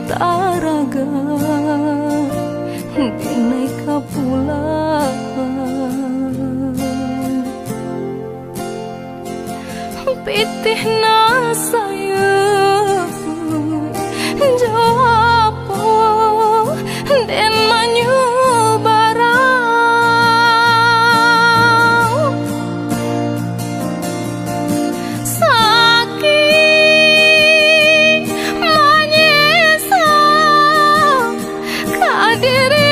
taraga dinai kapulang pitih na sayang japo den manyu barang sakit menyesal kadiri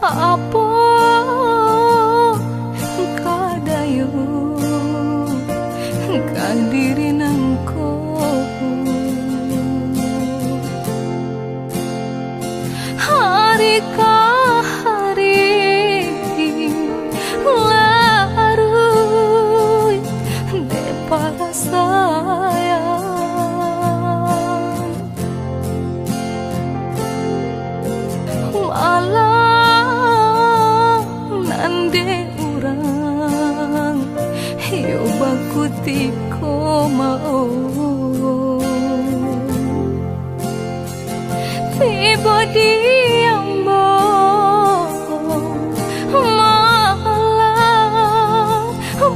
apa kadayo kadiri nangko hari ka hari larut de para sayang malah ande urang yo bakuti ko mau tiba diam malah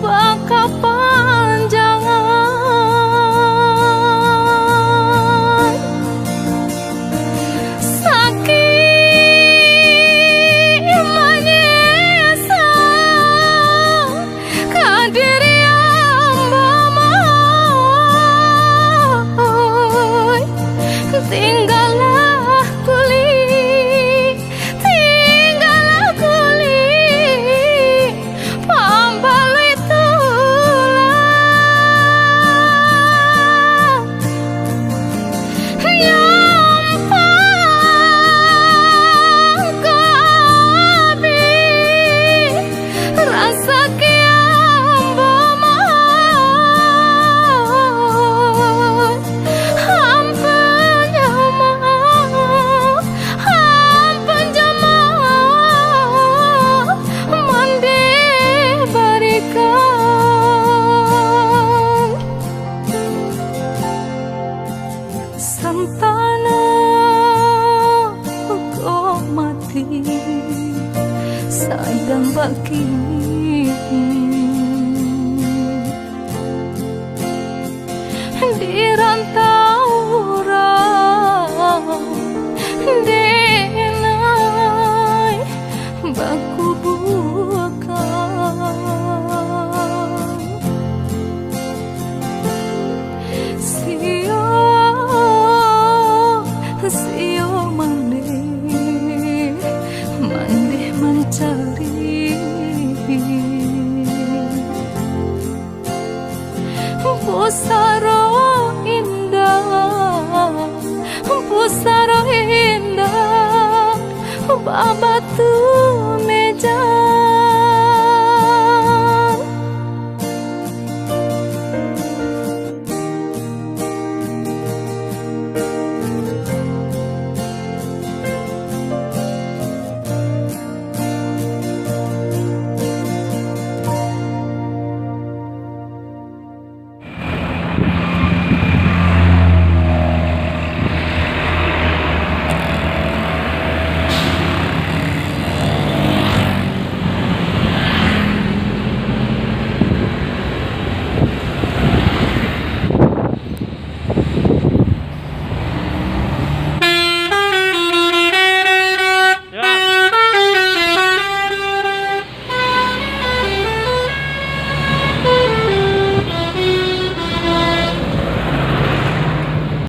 baka panjangan sakit menyesal kadiri tinggallah kuli pambali tulang nyampang kabi rasa kiam bomoh santana kau mati sayang bagi di rantau orang denai baku bukan sio mande mencari pusaro indah babatu meja